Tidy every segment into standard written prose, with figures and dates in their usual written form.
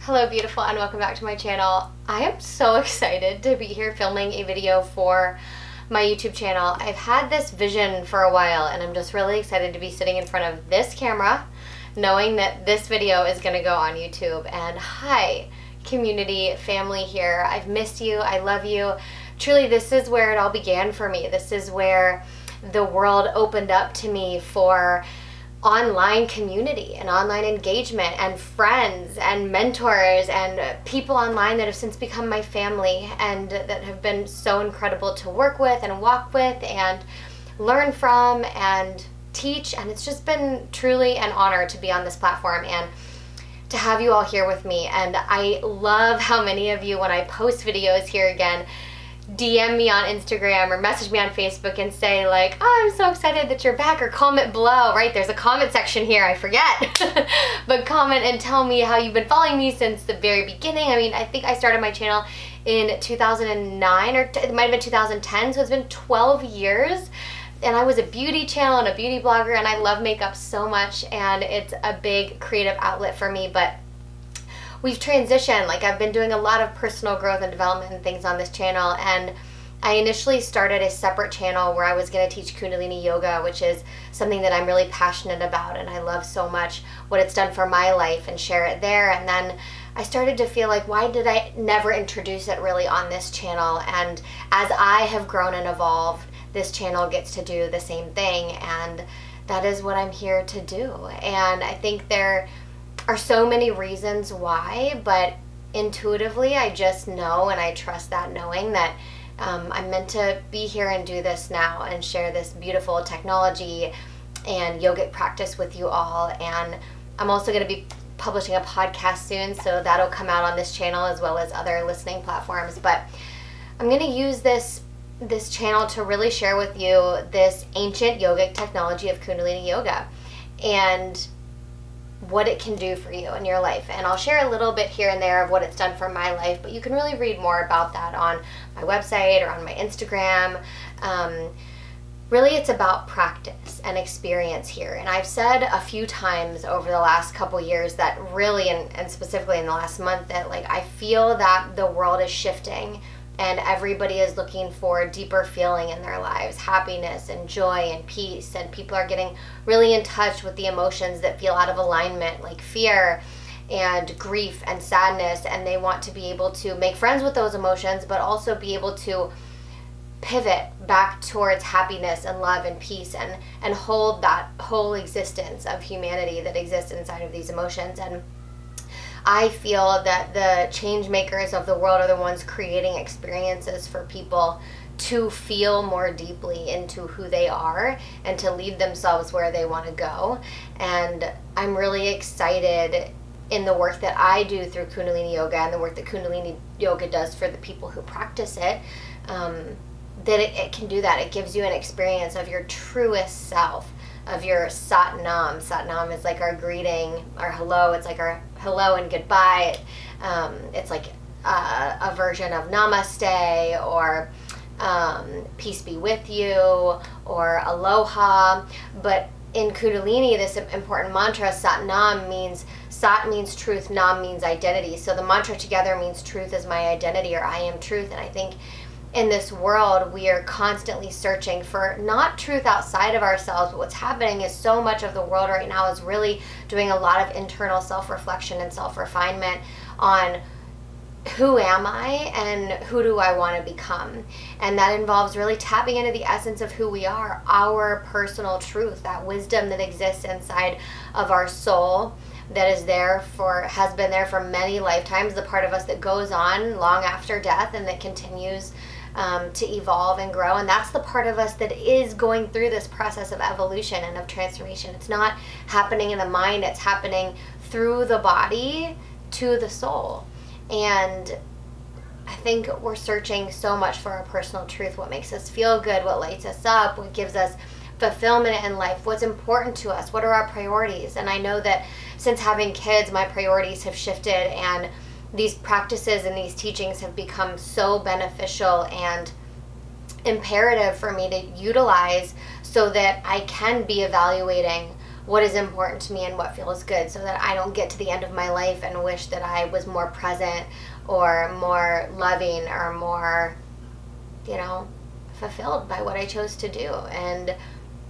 Hello beautiful and welcome back to my channel. I am so excited to be here filming a video for my YouTube channel. I've had this vision for a while and I'm just really excited to be sitting in front of this camera knowing that this video is going to go on YouTube. And hi community, family here. I've missed you. I love you. Truly, this is where it all began for me. This is where the world opened up to me for online community and online engagement and friends and mentors and people online that have since become my family and that have been so incredible to work with and walk with and learn from and teach. And it's just been truly an honor to be on this platform and to have you all here with me. And I love how many of you, when I post videos here again, DM me on Instagram or message me on Facebook and say like, oh, I'm so excited that you're back, or comment below, right? There's a comment section here, I forget. But comment and tell me how you've been following me since the very beginning. I mean, I think I started my channel in 2009 or it might have been 2010, so it's been 12 years. And I was a beauty channel and a beauty blogger, and I love makeup so much, and it's a big creative outlet for me. But we've transitioned. Like, I've been doing a lot of personal growth and development and things on this channel, and I initially started a separate channel where I was going to teach Kundalini yoga, which is something that I'm really passionate about, and I love so much what it's done for my life, and share it there. And then I started to feel like, why did I never introduce it really on this channel? And as I have grown and evolved, this channel gets to do the same thing, and that is what I'm here to do. And I think there are so many reasons why, but intuitively I just know, and I trust that knowing that I'm meant to be here and do this now and share this beautiful technology and yogic practice with you all. And I'm also going to be publishing a podcast soon, so that'll come out on this channel as well as other listening platforms. But I'm going to use this channel to really share with you this ancient yogic technology of Kundalini yoga and what it can do for you in your life. And I'll share a little bit here and there of what it's done for my life, but you can really read more about that on my website or on my Instagram. Really, it's about practice and experience here. And I've said a few times over the last couple years that really, and specifically in the last month, that like I feel that the world is shifting and everybody is looking for a deeper feeling in their lives, happiness and joy and peace, and people are getting really in touch with the emotions that feel out of alignment, like fear and grief and sadness, and they want to be able to make friends with those emotions, but also be able to pivot back towards happiness and love and peace and hold that whole existence of humanity that exists inside of these emotions. And I feel that the change makers of the world are the ones creating experiences for people to feel more deeply into who they are and to lead themselves where they want to go. And I'm really excited in the work that I do through Kundalini yoga and the work that Kundalini yoga does for the people who practice it, that it can do that. It gives you an experience of your truest self, of your Sat Nam. Sat Nam is like our greeting, our hello. It's like our hello and goodbye. It's like a version of namaste, or peace be with you, or aloha. But in Kundalini, this important mantra, Sat Nam, means, Sat means truth, Nam means identity. So the mantra together means truth is my identity, or I am truth. And I think in this world, we are constantly searching for not truth outside of ourselves, but what's happening is so much of the world right now is really doing a lot of internal self-reflection and self-refinement on who am I and who do I want to become. And that involves really tapping into the essence of who we are, our personal truth, that wisdom that exists inside of our soul, that is there for, has been there for many lifetimes, the part of us that goes on long after death and that continues to evolve and grow. And that's the part of us that is going through this process of evolution and of transformation. It's not happening in the mind, it's happening through the body to the soul. And I think we're searching so much for our personal truth, what makes us feel good, what lights us up, what gives us fulfillment in life, what's important to us, what are our priorities. And I know that since having kids, my priorities have shifted, and these practices and these teachings have become so beneficial and imperative for me to utilize so that I can be evaluating what is important to me and what feels good, so that I don't get to the end of my life and wish that I was more present or more loving or more, you know, fulfilled by what I chose to do. And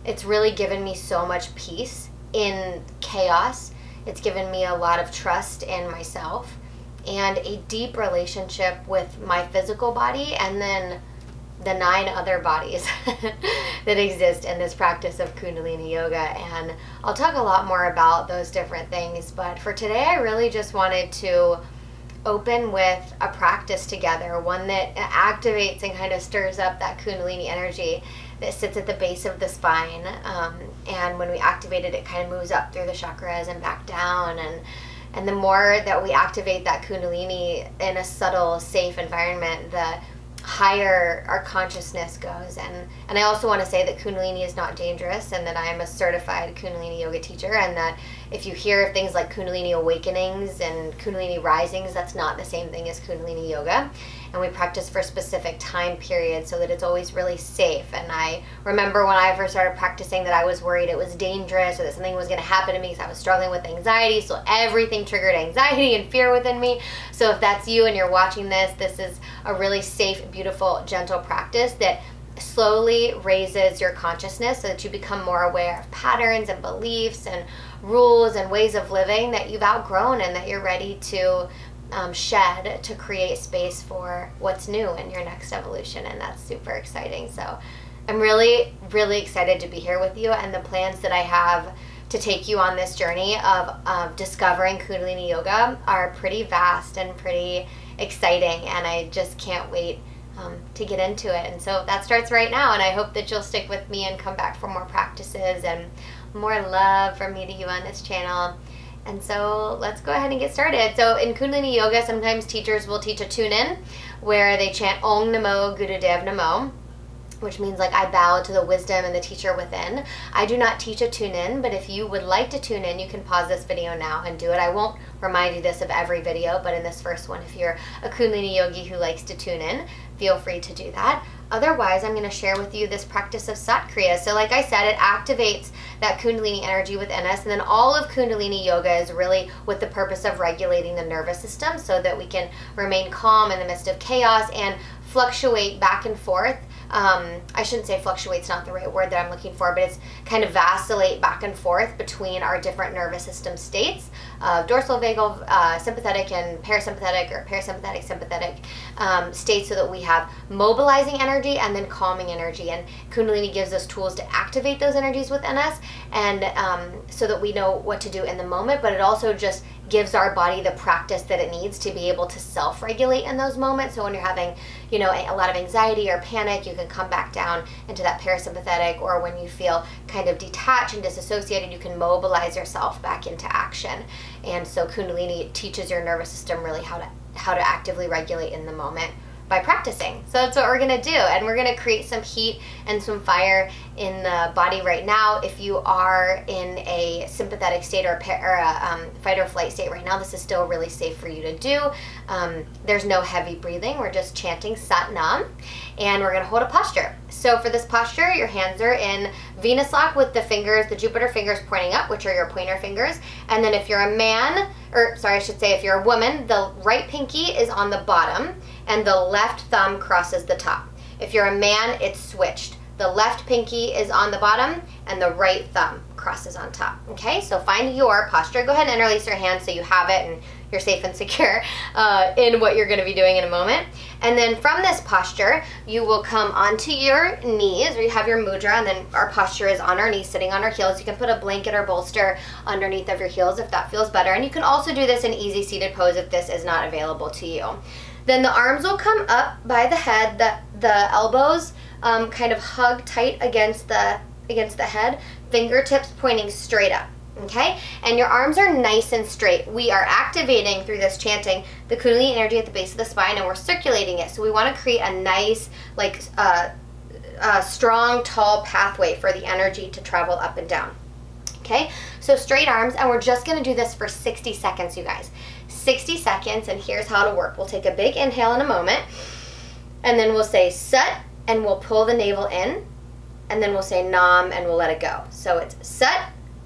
it's really given me so much peace in chaos. It's given me a lot of trust in myself and a deep relationship with my physical body, and then the 9 other bodies that exist in this practice of Kundalini Yoga. And I'll talk a lot more about those different things, but for today I really just wanted to open with a practice together, one that activates and kind of stirs up that Kundalini energy that sits at the base of the spine, and when we activate it, it kind of moves up through the chakras and back down, and the more that we activate that Kundalini in a subtle, safe environment, the higher our consciousness goes. And I also want to say that Kundalini is not dangerous, and that I am a certified Kundalini yoga teacher, and that if you hear things like Kundalini awakenings and Kundalini risings, that's not the same thing as Kundalini yoga. And we practice for specific time periods so that it's always really safe. And I remember when I first started practicing that I was worried it was dangerous or that something was going to happen to me because I was struggling with anxiety. So everything triggered anxiety and fear within me. So if that's you and you're watching this, this is a really safe, beautiful, gentle practice that slowly raises your consciousness so that you become more aware of patterns and beliefs and rules and ways of living that you've outgrown, and that you're ready to shed to create space for what's new in your next evolution. And that's super exciting. So I'm really, really excited to be here with you, and the plans that I have to take you on this journey of discovering Kundalini Yoga are pretty vast and pretty exciting, and I just can't wait to get into it. And so that starts right now, and I hope that you'll stick with me and come back for more practices and more love from me to you on this channel. And so let's go ahead and get started. So in Kundalini Yoga, sometimes teachers will teach a tune-in where they chant Om Namo Gurudev Namo, which means like I bow to the wisdom and the teacher within. I do not teach a tune-in, but if you would like to tune in, you can pause this video now and do it. I won't remind you this of every video, but in this first one, if you're a Kundalini yogi who likes to tune in, feel free to do that. Otherwise, I'm going to share with you this practice of Sat Kriya. So like I said, it activates that Kundalini energy within us, and then all of Kundalini Yoga is really with the purpose of regulating the nervous system so that we can remain calm in the midst of chaos and fluctuate back and forth. I shouldn't say fluctuate's not the right word that I'm looking for, but it's kind of vacillate back and forth between our different nervous system states of dorsal vagal, sympathetic and parasympathetic, or parasympathetic, sympathetic states, so that we have mobilizing energy and then calming energy. And Kundalini gives us tools to activate those energies within us, and so that we know what to do in the moment, but it also just gives our body the practice that it needs to be able to self-regulate in those moments. So when you're having, you know, a lot of anxiety or panic, you can come back down into that parasympathetic, or when you feel kind of detached and disassociated, you can mobilize yourself back into action. And so Kundalini teaches your nervous system really how to actively regulate in the moment by practicing. So that's what we're going to do, and we're going to create some heat and some fire in the body right now. If you are in a sympathetic state or a fight or flight state right now, this is still really safe for you to do. There's no heavy breathing. We're just chanting Sat Nam, and we're going to hold a posture. So for this posture, your hands are in Venus lock with the fingers, the Jupiter fingers pointing up, which are your pointer fingers. And then if you're a man, or sorry, I should say if you're a woman, the right pinky is on the bottom and the left thumb crosses the top. If you're a man, it's switched. The left pinky is on the bottom and the right thumb crosses on top. Okay, so find your posture. Go ahead and interlace your hands so you have it and you're safe and secure in what you're going to be doing in a moment. And then from this posture, you will come onto your knees, or you have your mudra, and then our posture is on our knees, sitting on our heels. You can put a blanket or bolster underneath of your heels if that feels better. And you can also do this in easy seated pose if this is not available to you. Then the arms will come up by the head, the elbows kind of hug tight against the head, fingertips pointing straight up. Okay, and your arms are nice and straight. We are activating through this chanting the Kundalini energy at the base of the spine, and we're circulating it. So we want to create a nice, like, strong, tall pathway for the energy to travel up and down. Okay, so straight arms, and we're just going to do this for 60 seconds, you guys. 60 seconds, and here's how to work. We'll take a big inhale in a moment, and then we'll say Sat, and we'll pull the navel in, and then we'll say Nam, and we'll let it go. So it's Sat,